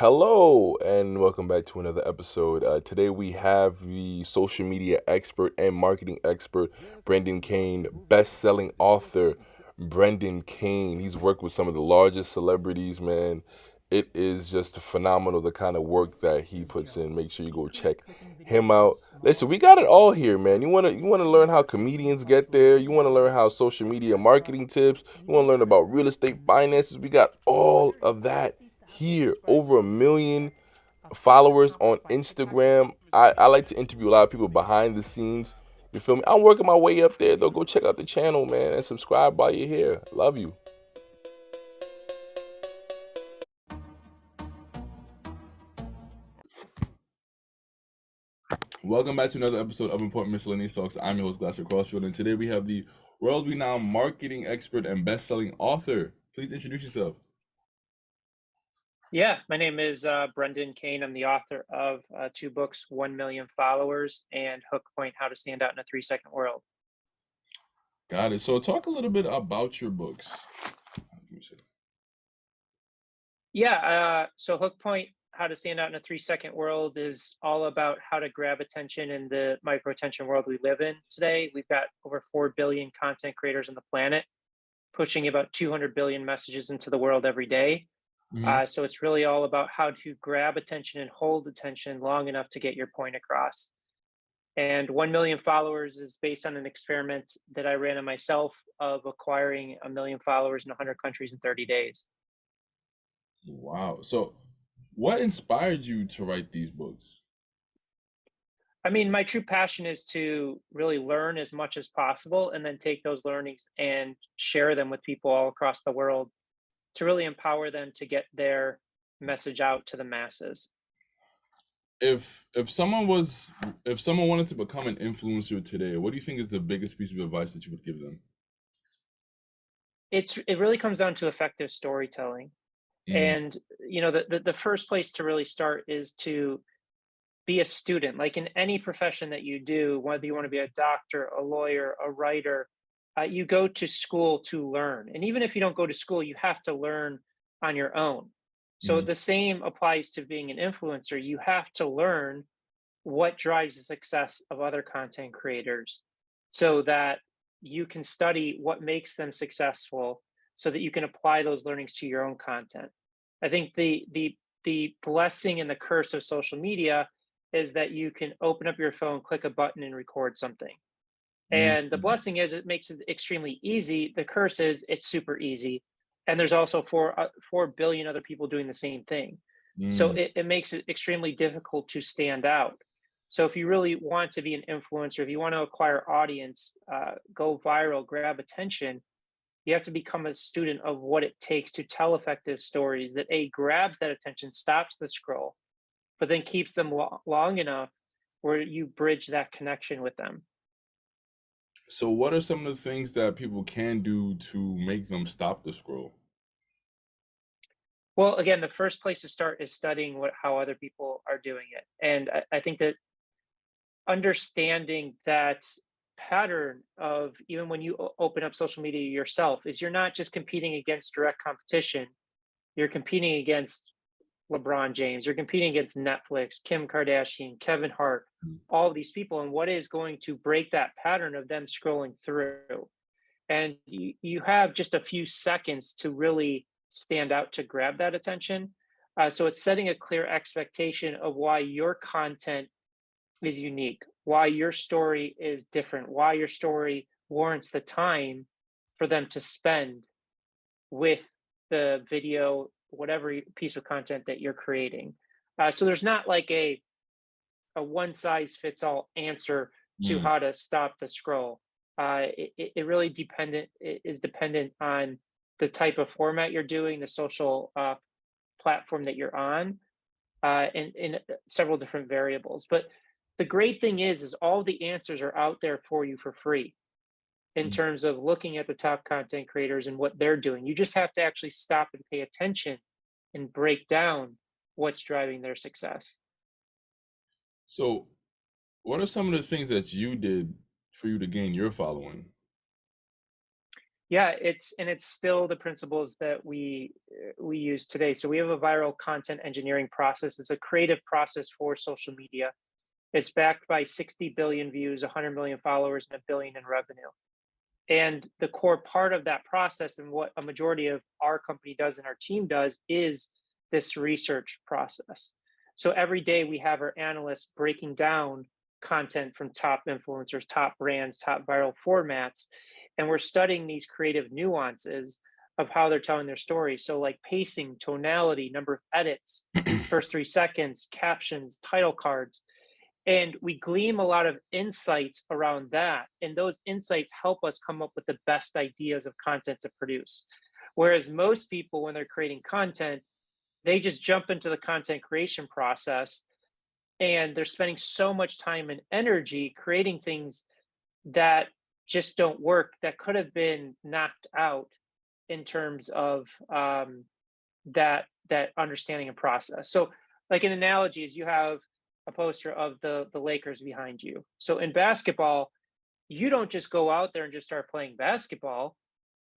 Hello, and welcome back to another episode. Today we have the social media expert and marketing expert, Brendan Kane, best-selling author, Brendan Kane. He's worked with some of the largest celebrities, man. It is just phenomenal the kind of work that he puts in. Make sure you go check him out. Listen, we got it all here, man. You wanna learn how comedians get there. You wanna learn how social media marketing tips. You wanna learn about real estate finances. We got all of that here. Over 1 million followers on Instagram. I like to interview a lot of people behind the scenes. You feel me? I'm working my way up there though. Go check out the channel, man, and subscribe while you're here. Love you. Welcome back to another episode of Important Miscellaneous Talks. I'm your host, Glasser Crossfield, and today we have the world-renowned marketing expert and best-selling author. Please introduce yourself. Yeah, my name is Brendan Kane. I'm the author of two books, 1 Million Followers and Hook Point, How to Stand Out in a 3-Second World. Got it. So talk a little bit about your books. Let me see. Yeah, so Hook Point, How to Stand Out in a 3-Second World is all about how to grab attention in the micro-attention world we live in today. We've got over 4 billion content creators on the planet, pushing about 200 billion messages into the world every day. Mhm. So it's really all about how to grab attention and hold attention long enough to get your point across. And 1 million followers is based on an experiment that I ran on myself of acquiring 1 million followers in 100 countries in 30 days. Wow. So what inspired you to write these books? I mean, my true passion is to really learn as much as possible and then take those learnings and share them with people all across the world to really empower them to get their message out to the masses. If someone wanted to become an influencer today, what do you think is the biggest piece of advice that you would give them? It really comes down to effective storytelling. Mm, And the first place to really start is to be a student, like in any profession that you do, whether you want to be a doctor, a lawyer, a writer, you go to school to learn. And even if you don't go to school, you have to learn on your own. So mm, the same applies to being an influencer. You have to learn what drives the success of other content creators so that you can study what makes them successful so that you can apply those learnings to your own content. I think the blessing and the curse of social media is that you can open up your phone, click a button, and record something. mm, And the blessing is it makes it extremely easy. The curse is it's super easy. And there's also 4 billion other people doing the same thing. So mm. it makes it extremely difficult to stand out. So if you really want to be an influencer, if you want to acquire audience, go viral, grab attention, you have to become a student of what it takes to tell effective stories that A, grabs that attention, stops the scroll, but then keeps them long enough where you bridge that connection with them. So what are some of the things that people can do to make them stop the scroll? Well, again, the first place to start is studying how other people are doing it. And I think that understanding that pattern of even when you open up social media yourself is you're not just competing against direct competition, you're competing against LeBron James, you're competing against Netflix, Kim Kardashian, Kevin Hart, Mm, all of these people. And what is going to break that pattern of them scrolling through? And you have just a few seconds to really stand out to grab that attention. So it's setting a clear expectation of why your content is unique, why your story is different, why your story warrants the time for them to spend with the video, whatever piece of content that you're creating. So there's not like a one size fits all answer to mm. how to stop the scroll. It really is dependent on the type of format you're doing, the social platform that you're on, and several different variables. But the great thing is all the answers are out there for you for free in Mm. terms of looking at the top content creators and what they're doing. You just have to actually stop and pay attention and break down what's driving their success. So what are some of the things that you did for you to gain your following? Yeah, it's still the principles that we use today. So we have a viral content engineering process. It's a creative process for social media. It's backed by 60 billion views, 100 million followers, and a billion in revenue. And the core part of that process, and what a majority of our company does and our team does, is this research process. So every day we have our analysts breaking down content from top influencers, top brands, top viral formats, and we're studying these creative nuances of how they're telling their story. So, like pacing, tonality, number of edits, first 3 seconds, captions, title cards, and we glean a lot of insights around that. And those insights help us come up with the best ideas of content to produce. Whereas most people, when they're creating content, they just jump into the content creation process and they're spending so much time and energy creating things that just don't work, that could have been knocked out in terms of that understanding and process. So, like an analogy is you have a poster of the Lakers behind you. So in basketball, you don't just go out there and just start playing basketball.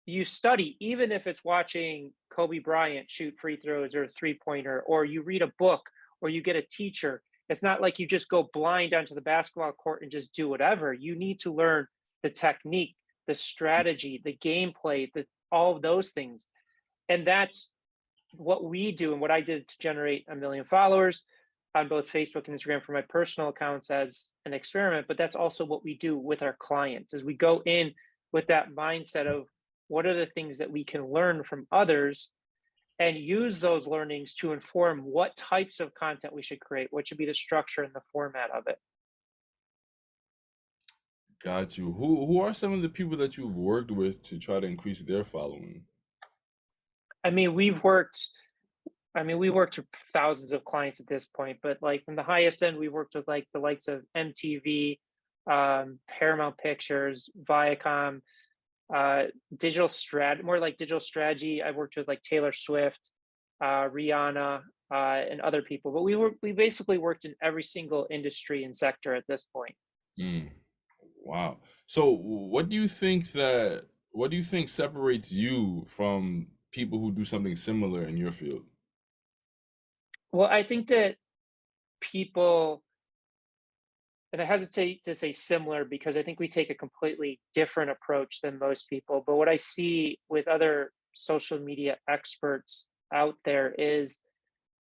You study, even if it's watching Kobe Bryant shoot free throws or a three pointer, or you read a book, or you get a teacher. It's not like you just go blind onto the basketball court and just do whatever. You need to learn the technique, the strategy, the gameplay, all of those things. And that's what we do and what I did to generate a million followers on both Facebook and Instagram for my personal accounts as an experiment. But that's also what we do with our clients, is we go in with that mindset of what are the things that we can learn from others and use those learnings to inform what types of content we should create, what should be the structure and the format of it. Got you. Who are some of the people that you've worked with to try to increase their following? I mean, we worked with thousands of clients at this point, but like from the highest end, we worked with like the likes of MTV, Paramount Pictures, Viacom, more like digital strategy. I worked with like Taylor Swift, Rihanna, and other people. But we basically worked in every single industry and sector at this point. Mm, wow. So what do you think separates you from people who do something similar in your field? Well, I think that people, and I hesitate to say similar because I think we take a completely different approach than most people. But what I see with other social media experts out there is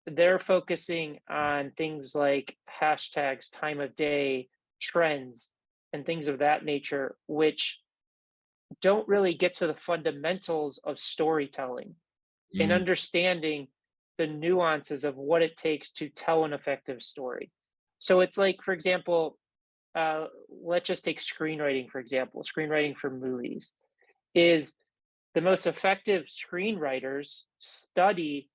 they're focusing on things like hashtags, time of day, trends, and things of that nature, which don't really get to the fundamentals of storytelling and Mm, understanding the nuances of what it takes to tell an effective story. So it's like, for example, let's just take screenwriting, for example. Screenwriting for movies is the most effective screenwriters study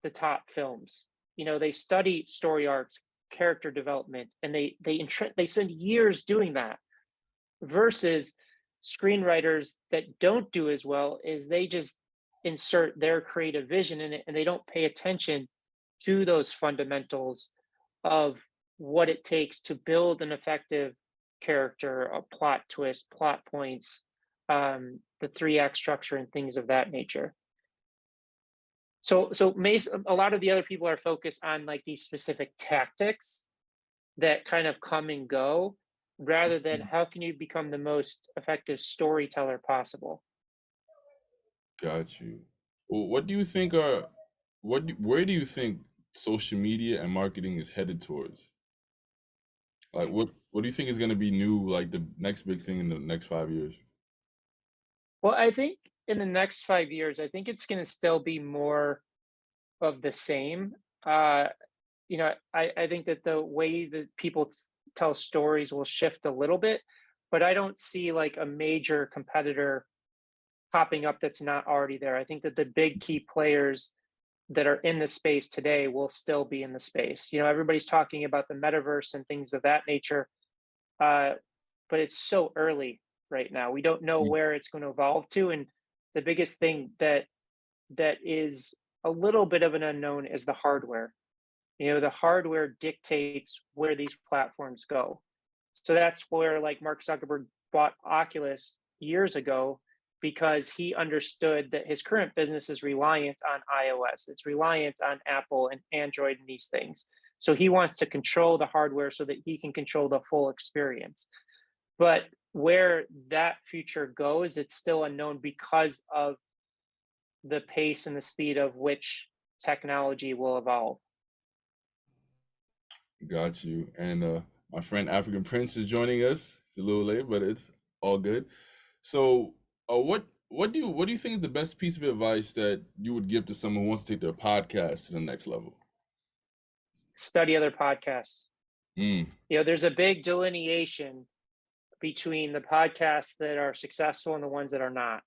the top films. They study story arcs, character development, and they spend years doing that. Versus screenwriters that don't do as well is they just insert their creative vision in it and they don't pay attention to those fundamentals of what it takes to build an effective character, a plot twist, plot points, the three act structure, and things of that nature. So a lot of the other people are focused on like these specific tactics that kind of come and go, rather than how can you become the most effective storyteller possible. got you. Well, where do you think social media and marketing is headed towards? Like what do you think is going to be new, like the next big thing in the next 5 years? Well, I think in the next 5 years, I think it's going to still be more of the same. Uh, I think that the way that people tell stories will shift a little bit, but I don't see like a major competitor popping up that's not already there. I think that the big key players that are in the space today will still be in the space. Everybody's talking about the metaverse and things of that nature, uh, but it's so early right now. We don't know Mm, where it's going to evolve to, and the biggest thing that is a little bit of an unknown is the hardware. The hardware dictates where these platforms go. So that's where like Mark Zuckerberg bought Oculus years ago because he understood that his current business is reliant on iOS. It's reliant on Apple and Android and these things. So he wants to control the hardware so that he can control the full experience. But where that future goes, it's still unknown because of the pace and the speed of which technology will evolve. Got you. And my friend African Prince is joining us. It's a little late, but it's all good. So, what do you think is the best piece of advice that you would give to someone who wants to take their podcast to the next level? Study other podcasts. Mm, There's a big delineation between the podcasts that are successful and the ones that are not.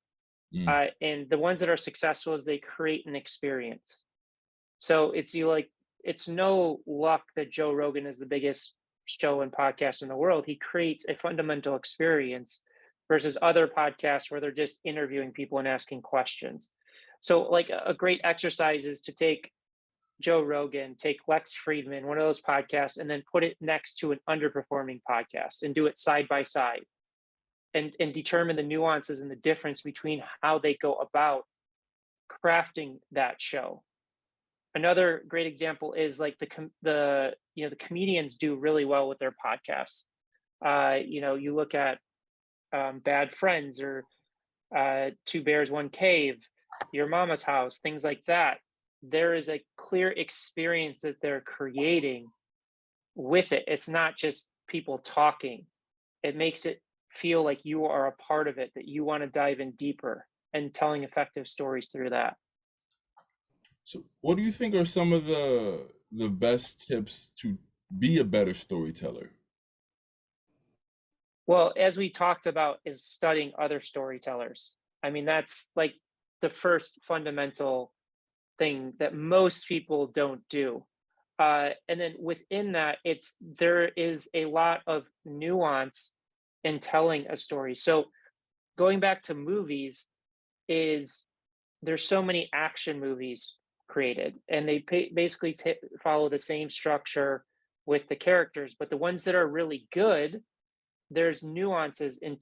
mm, And the ones that are successful is they create an experience. So it's no luck that Joe Rogan is the biggest show and podcast in the world. He creates a fundamental experience versus other podcasts where they're just interviewing people and asking questions. So like a great exercise is to take Joe Rogan, take Lex Friedman, one of those podcasts, and then put it next to an underperforming podcast and do it side by side and determine the nuances and the difference between how they go about crafting that show. Another great example is like the comedians do really well with their podcasts. You look at Bad Friends or Two Bears One Cave, Your Mama's House, things like that. There is a clear experience that they're creating with it. It's not just people talking. It makes it feel like you are a part of it, that you want to dive in deeper and telling effective stories through that. So, what do you think are some of the best tips to be a better storyteller? Well, as we talked about, is studying other storytellers. I mean, that's like the first fundamental thing that most people don't do. And then within that, there is a lot of nuance in telling a story. So going back to movies, is there's so many action movies created, and they basically follow the same structure with the characters. But the ones that are really good, there's nuances in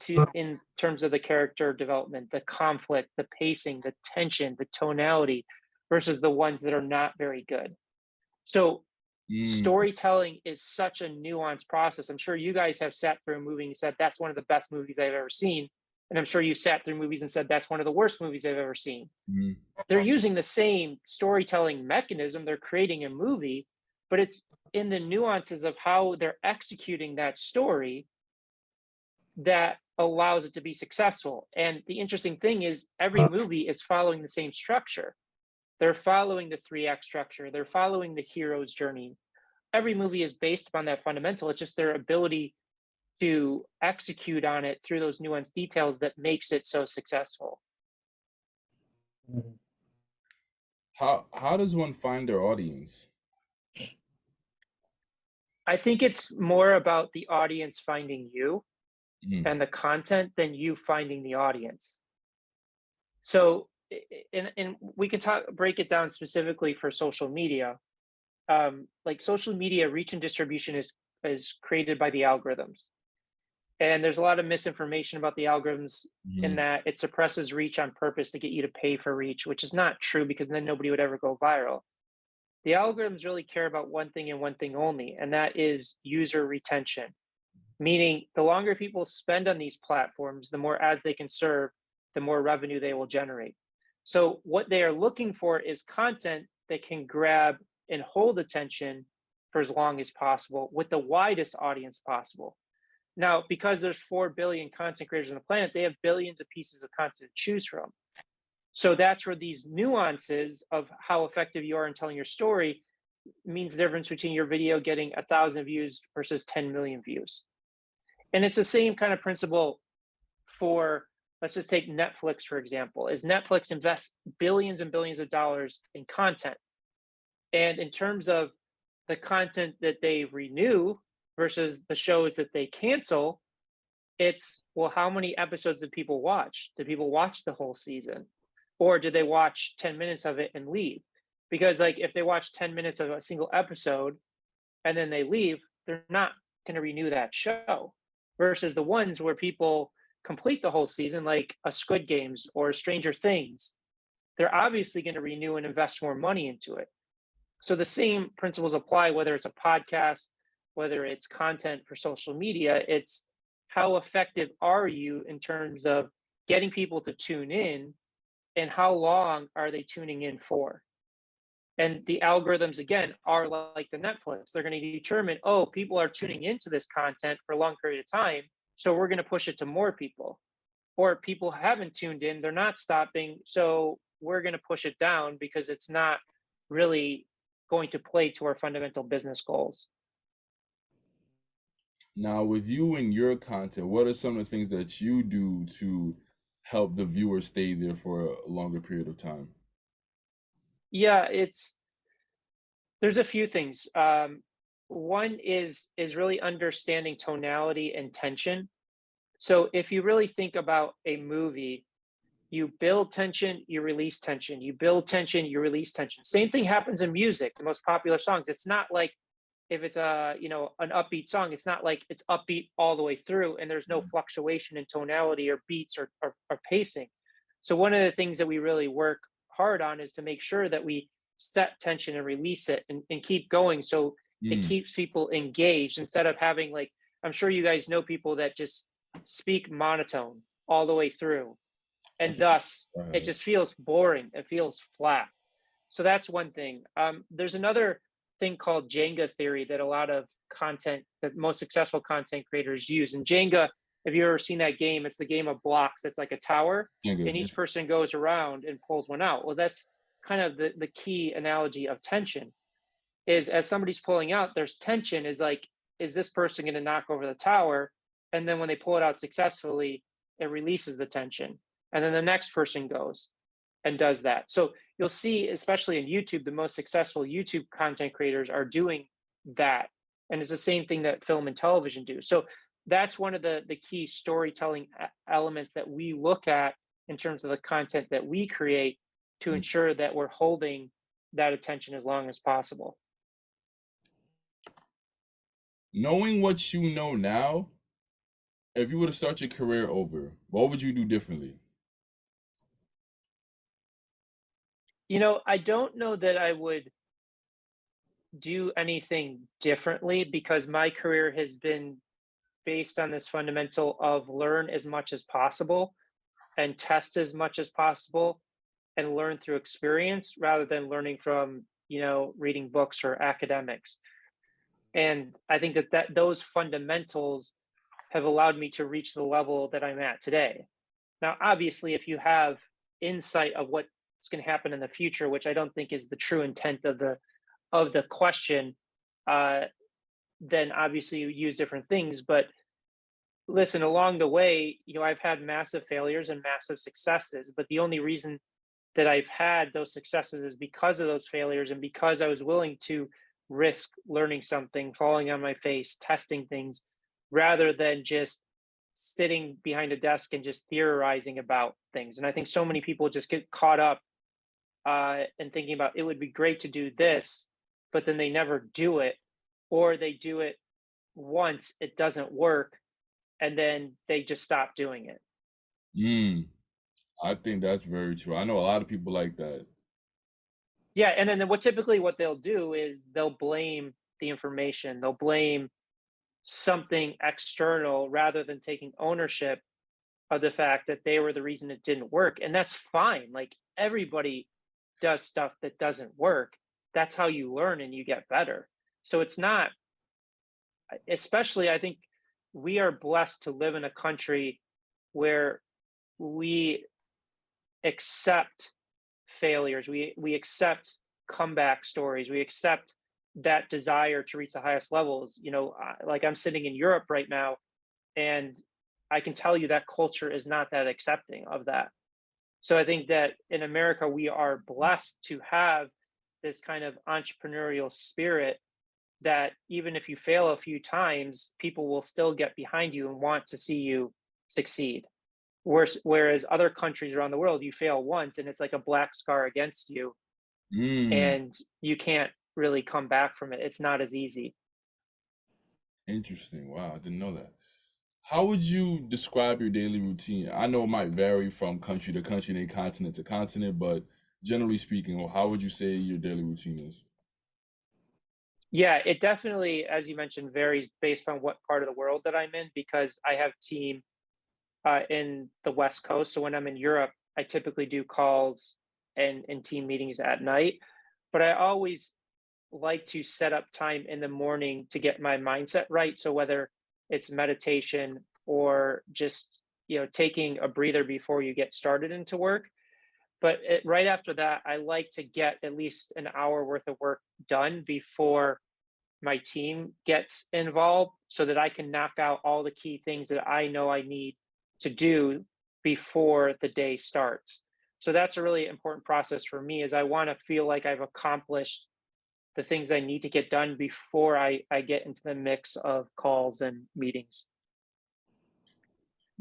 terms of the character development, the conflict, the pacing, the tension, the tonality, versus the ones that are not very good. So Mm, storytelling is such a nuanced process. I'm sure you guys have sat through a movie and said that's one of the best movies I've ever seen, and I'm sure you sat through movies and said that's one of the worst movies I've ever seen. mm, They're using the same storytelling mechanism. They're creating a movie, but it's in the nuances of how they're executing that story that allows it to be successful. And the interesting thing is every movie is following the same structure. They're following the 3 act structure. They're following the hero's journey. Every movie is based upon that fundamental. It's just their ability to execute on it through those nuanced details that makes it so successful. how does one find their audience? I think it's more about the audience finding you Mm, and the content than you finding the audience. So, and we can break it down specifically for social media. Like social media reach and distribution is created by the algorithms, and there's a lot of misinformation about the algorithms in mm, that it suppresses reach on purpose to get you to pay for reach, which is not true because then nobody would ever go viral. The algorithms really care about one thing and one thing only, and that is user retention. Meaning, the longer people spend on these platforms, the more ads they can serve, the more revenue they will generate. So, what they are looking for is content that can grab and hold attention for as long as possible with the widest audience possible. Now, because there's 4 billion content creators on the planet, they have billions of pieces of content to choose from. So that's where these nuances of how effective you are in telling your story means the difference between your video getting 1,000 views versus 10 million views. And it's the same kind of principle for, let's just take Netflix, for example, is Netflix invests billions and billions of dollars in content. And in terms of the content that they renew versus the shows that they cancel, it's, well, how many episodes did people watch? Did people watch the whole season? Or did they watch 10 minutes of it and leave? Because like if they watch 10 minutes of a single episode and then they leave, they're not going to renew that show. Versus the ones where people complete the whole season, like a Squid Games or Stranger Things, they're obviously going to renew and invest more money into it. So the same principles apply whether it's a podcast, whether it's content for social media. It's how effective are you in terms of getting people to tune in, and how long are they tuning in for? And the algorithms, again, are like the Netflix. They're going to determine, oh, people are tuning into this content for a long period of time. So we're going to push it to more people. Or people haven't tuned in, they're not stopping. So we're going to push it down because it's not really going to play to our fundamental business goals. Now, with you and your content, what are some of the things that you do to help the viewer stay there for a longer period of time? Yeah, there's a few things. One is really understanding tonality and tension. So if you really think about a movie, you build tension, you release tension, you build tension, you release tension. Same thing happens in music, the most popular songs. It's not like if it's a, an upbeat song, it's not like it's upbeat all the way through and there's no fluctuation in tonality or beats or pacing. So one of the things that we really work hard on is to make sure that we set tension and release it and keep going, so it Mm, keeps people engaged instead of having, like, I'm sure you guys know people that just speak monotone all the way through, and thus it uh, just feels boring, it feels flat. So that's one thing. There's another thing called Jenga theory that a lot of content, that most successful content creators use. And Jenga, if you've ever seen that game, it's the game of blocks. That's like a tower, Jenga, and yeah. each person goes around and pulls one out. Well, that's kind of the key analogy of tension. Is as somebody's pulling out, there's tension. Is like, is this person going to knock over the tower? And then when they pull it out successfully, it releases the tension. And then the next person goes and does that. So you'll see, especially in YouTube, the most successful YouTube content creators are doing that. And it's the same thing that film and television do. So that's one of the key storytelling elements that we look at in terms of the content that we create, to Mm. ensure that we're holding that attention as long as possible. Knowing what you know now, if you were to start your career over, what would you do differently? I don't know that I would do anything differently, because my career has been based on this fundamental of learn as much as possible and test as much as possible and learn through experience rather than learning from, reading books or academics. And I think that those fundamentals have allowed me to reach the level that I'm at today. Now, obviously, if you have insight of what's going to happen in the future, which I don't think is the true intent of the question, uh, then obviously you use different things. But listen, along the way, I've had massive failures and massive successes. But the only reason that I've had those successes is because of those failures, and because I was willing to risk learning something, falling on my face, testing things, rather than just sitting behind a desk and just theorizing about things. And I think so many people just get caught up and thinking about, it would be great to do this, but then they never do it, or they do it once, it doesn't work, and then they just stop doing it. Mm, I think that's very true. I know a lot of people like that. Yeah, and then what they'll do is they'll blame the information, they'll blame something external rather than taking ownership of the fact that they were the reason it didn't work. And that's fine. Like, everybody does stuff that doesn't work. That's how you learn and you get better. So it's not, especially, I think we are blessed to live in a country where we accept failures, we accept comeback stories, we accept that desire to reach the highest levels. Like, I'm sitting in Europe right now, and I can tell you that culture is not that accepting of that. So I think that in America, we are blessed to have this kind of entrepreneurial spirit, that even if you fail a few times, people will still get behind you and want to see you succeed. Whereas other countries around the world, you fail once and it's like a black scar against you, Mm, and you can't really come back from it. It's not as easy. interesting. Wow, I didn't know that. How would you describe your daily routine? I know it might vary from country to country and continent to continent, but generally speaking, how would you say your daily routine is? Yeah, it definitely, as you mentioned, varies based on what part of the world that I'm in because I have team in the West Coast. So when I'm in Europe, I typically do calls and team meetings at night. But I always like to set up time in the morning to get my mindset right. So whether it's meditation or just taking a breather before you get started into work. But right after that, I like to get at least an hour worth of work done before my team gets involved so that I can knock out all the key things that I know I need to do before the day starts. So that's a really important process for me is I want to feel like I've accomplished the things I need to get done before I get into the mix of calls and meetings.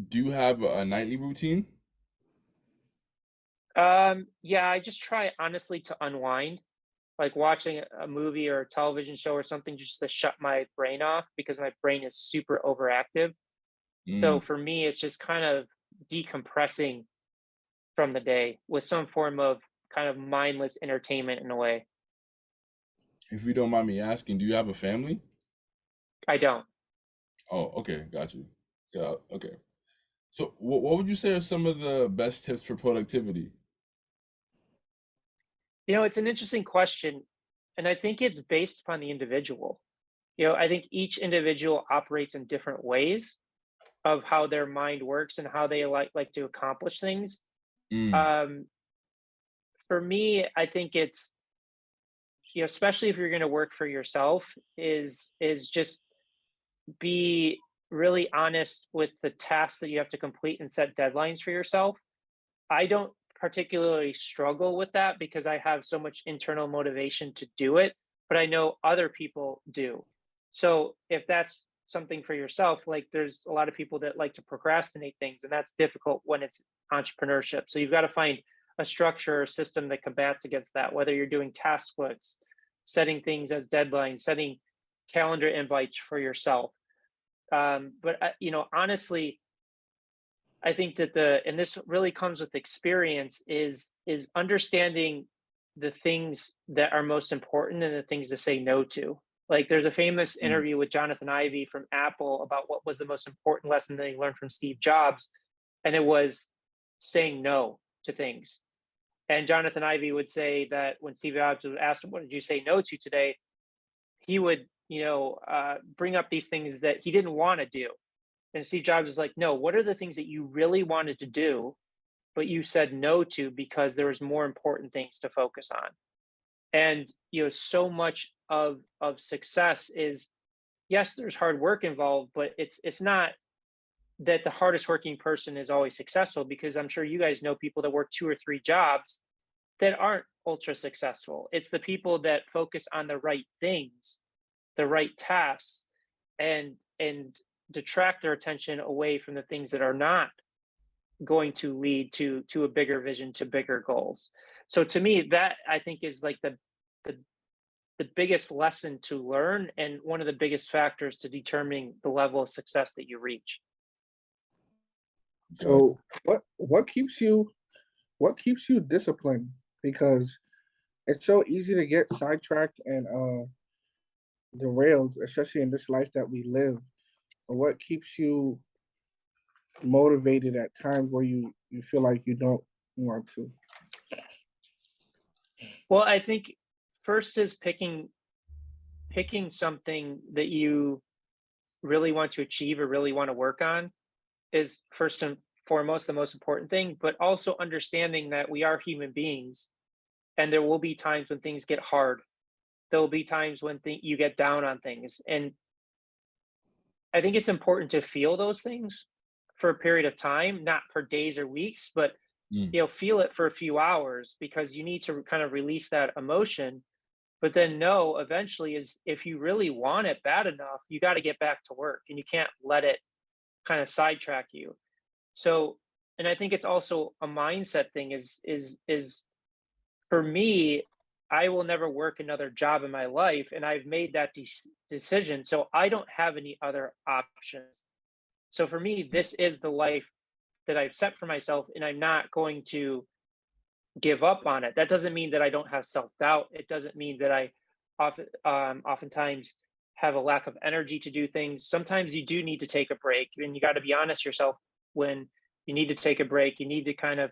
Do you have a nightly routine? Yeah, I just try honestly to unwind, like watching a movie or a television show or something just to shut my brain off because my brain is super overactive. So Mm. for me, it's just kind of decompressing from the day with some form of kind of mindless entertainment in a way. If you don't mind me asking, do you have a family? I don't. Oh, okay, got you. Yeah, okay. So, what would you say are some of the best tips for productivity? It's an interesting question. And I think it's based upon the individual. I think each individual operates in different ways of how their mind works and how they like to accomplish things. Mm. Um, for me, I think it's especially if you're going to work for yourself, is just be really honest with the tasks that you have to complete and set deadlines for yourself. I don't particularly struggle with that because I have so much internal motivation to do it, but I know other people do. So if that's something for yourself, like there's a lot of people that like to procrastinate things, and that's difficult when it's entrepreneurship. So you've got to find a structure or system that combats against that, whether you're doing task splits, setting things as deadlines, setting calendar invites for yourself. But honestly, I think that and this really comes with experience is understanding the things that are most important and the things to say no to. Like there's a famous Mm. interview with Jonathan Ivey from Apple about what was the most important lesson that he learned from Steve Jobs, and it was saying no to things. And Jonathan Ivey would say that when Steve Jobs would ask him, "What did you say no to today?" He would, bring up these things that he didn't want to do, and Steve Jobs is like, no, what are the things that you really wanted to do, but you said no to because there was more important things to focus on? And so much of success is, yes, there's hard work involved, but it's not that the hardest working person is always successful because I'm sure you guys know people that work two or three jobs that aren't ultra successful. It's the people that focus on the right things, the right tasks, and detract their attention away from the things that are not going to lead to a bigger vision, to bigger goals. So to me, that I think is like the the biggest lesson to learn and one of the biggest factors to determining the level of success that you reach. Got So what keeps you disciplined? Because it's so easy to get sidetracked and derailed, especially in this life that we live. What keeps you motivated at times where you feel like you don't want to? Well, I think first is picking something that you really want to achieve or really want to work on is first and foremost the most important thing, but also understanding that we are human beings and there will be times when things get hard. There will be times when you get down on things. And I think it's important to feel those things for a period of time, not for days or weeks, but you. feel it for a few hours because you need to kind of release that emotion. But then know eventually is if you really want it bad enough, you got to get back to work and you can't let it kind of sidetrack you. So, and I think it's also a mindset thing is for me, I will never work another job in my life and I've made that decision, so I don't have any other options. So for me, this is the life that I've set for myself, and I'm not going to give up on it. That doesn't mean that I don't have self doubt. It doesn't mean that I oftentimes have a lack of energy to do things. Sometimes you do need to take a break, and you got to be honest yourself when you need to take a break. You need to kind of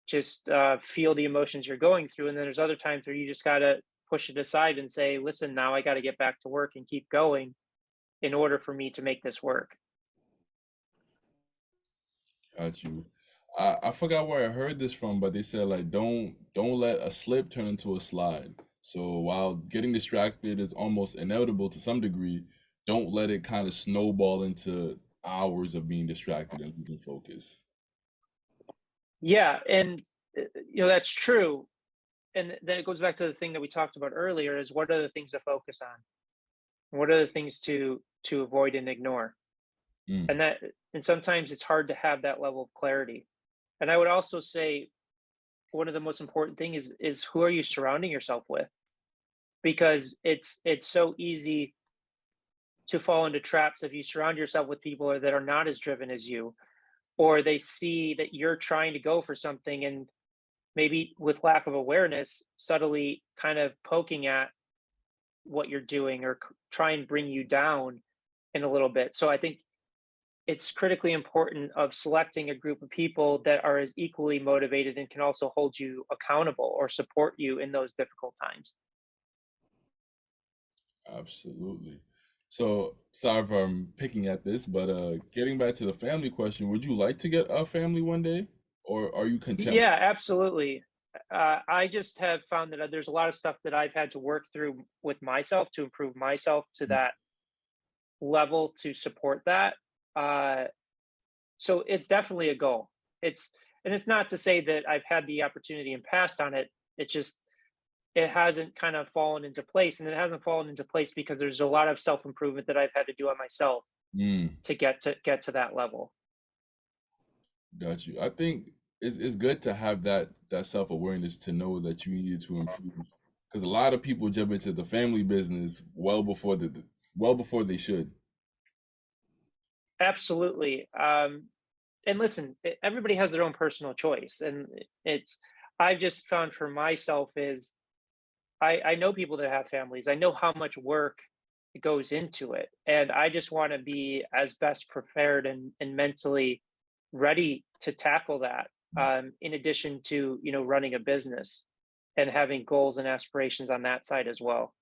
just feel the emotions you're going through, and then there's other times where you just got to push it aside and say, "Listen, now I got to get back to work and keep going in order for me to make this work." Got you. I forgot where I heard this from, but they said like don't let a slip turn into a slide. So while getting distracted is almost inevitable to some degree, don't let it kind of snowball into hours of being distracted and losing focus. Yeah, and that's true. And then it goes back to the thing that we talked about earlier: is what are the things to focus on? What are the things to avoid and ignore? Mm, And that, and sometimes it's hard to have that level of clarity. And I would also say one of the most important thing is who are you surrounding yourself with? Because it's so easy to fall into traps if you surround yourself with people that are not as driven as you, or they see that you're trying to go for something and maybe with lack of awareness subtly kind of poking at what you're doing, or try and bring you down in a little bit. So I think it's critically important of selecting a group of people that are as equally motivated and can also hold you accountable or support you in those difficult times. absolutely. So sorry if I'm picking at this, but getting back to the family question, would you like to get a family one day, or are you content? Yeah, absolutely. I just have found that there's a lot of stuff that I've had to work through with myself to improve myself to Mm, that level to support that. Uh, so it's definitely a goal. It's and it's not to say that I've had the opportunity and passed on it. It just it hasn't kind of fallen into place, and it hasn't fallen into place because there's a lot of self improvement that I've had to do on myself mm. to get to that level. Got you. I think it's good to have that self awareness to know that you need to improve, because a lot of people jump into the family business well before they should. Absolutely. And listen, everybody has their own personal choice, and it's I've just found for myself is I know people that have families. I know how much work goes into it, and I just want to be as best prepared and mentally ready to tackle that. In addition to running a business and having goals and aspirations on that side as well.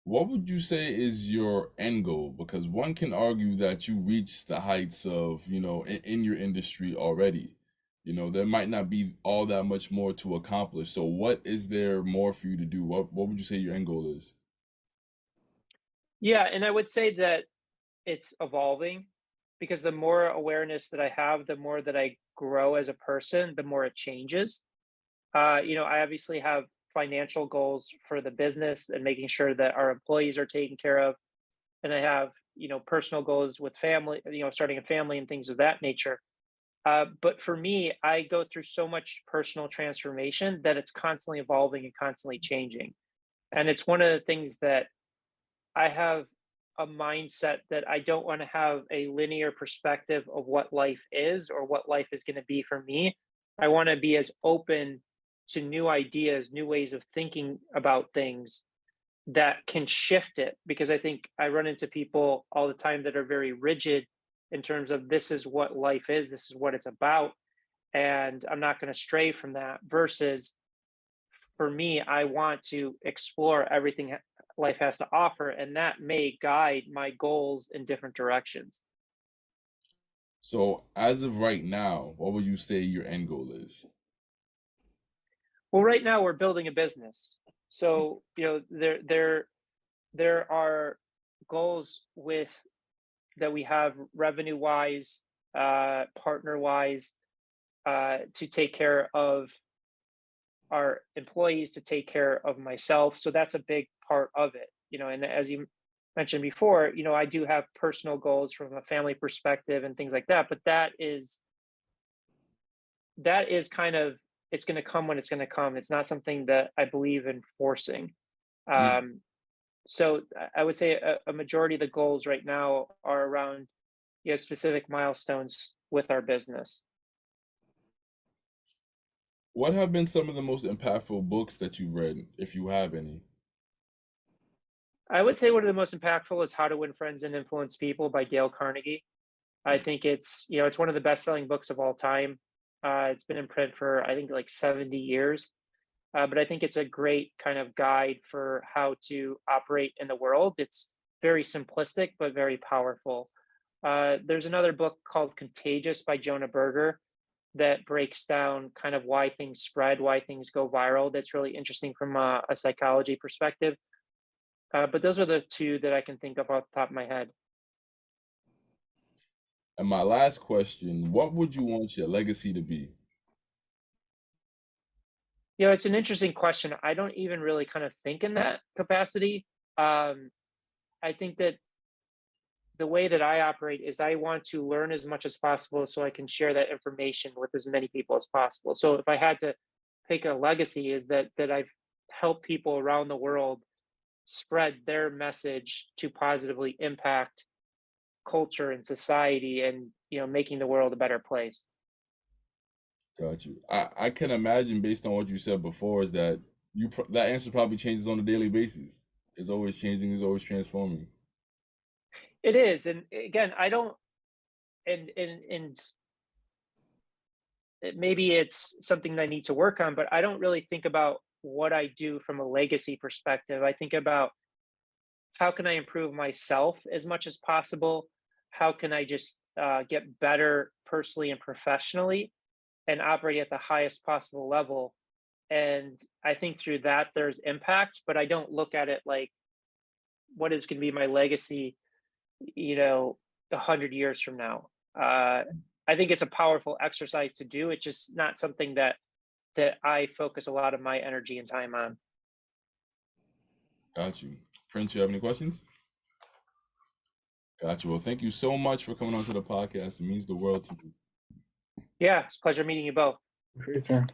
What would you say is your end goal? Because one can argue that you reached the heights of, in your industry already. There might not be all that much more to accomplish. So what is there more for you to do? What would you say your end goal is? Yeah, and I would say that it's evolving because the more awareness that I have, the more that I grow as a person, the more it changes. I obviously have financial goals for the business and making sure that our employees are taken care of. And I have, personal goals with family, starting a family and things of that nature. But for me, I go through so much personal transformation that it's constantly evolving and constantly changing. And it's one of the things that I have a mindset that I don't want to have a linear perspective of what life is or what life is going to be for me. I want to be as open to new ideas, new ways of thinking about things that can shift it, because I think I run into people all the time that are very rigid in terms of this is what life is, this is what it's about, and I'm not going to stray from that. Versus for me, I want to explore everything life has to offer, and that may guide my goals in different directions. So as of right now, what would you say your end goal is? Well, right now we're building a business, so there are goals with that we have revenue wise, partner wise, to take care of our employees, to take care of myself. So that's a big part of it. And as you mentioned before, I do have personal goals from a family perspective and things like that. But that is kind of, it's going to come when it's going to come. It's not something that I believe in forcing. Mm, Um, so I would say a majority of the goals right now are around specific milestones with our business. What have been some of the most impactful books that you've read, if you have any? I would say one of the most impactful is How to Win Friends and Influence People by Dale Carnegie. I think it's one of the best-selling books of all time. It's been in print for, I think, like 70 years. But I think it's a great kind of guide for how to operate in the world. It's very simplistic, but very powerful. There's another book called Contagious by Jonah Berger that breaks down kind of why things spread, why things go viral. That's really interesting from a psychology perspective. But those are the two that I can think of off the top of my head. And my last question, what would you want your legacy to be? It's an interesting question. I don't even really kind of think in that capacity. I think that the way that I operate is I want to learn as much as possible so I can share that information with as many people as possible. So if I had to pick a legacy, is that I've helped people around the world spread their message to positively impact culture and society, and making the world a better place. Got you. I can imagine, based on what you said before, is that that answer probably changes on a daily basis. It's always changing. It's always transforming. It is, and again, I don't, and maybe it's something that I need to work on, but I don't really think about what I do from a legacy perspective. I think about how can I improve myself as much as possible? How can I just get better personally and professionally and operate at the highest possible level? And I think through that, there's impact, but I don't look at it like, what is going to be my legacy, 100 years from now? I think it's a powerful exercise to do. It's just not something that I focus a lot of my energy and time on. Got you. Prince, you have any questions? Got you. Well, thank you so much for coming on to the podcast. It means the world to me. Yeah, it's a pleasure meeting you both. For your time.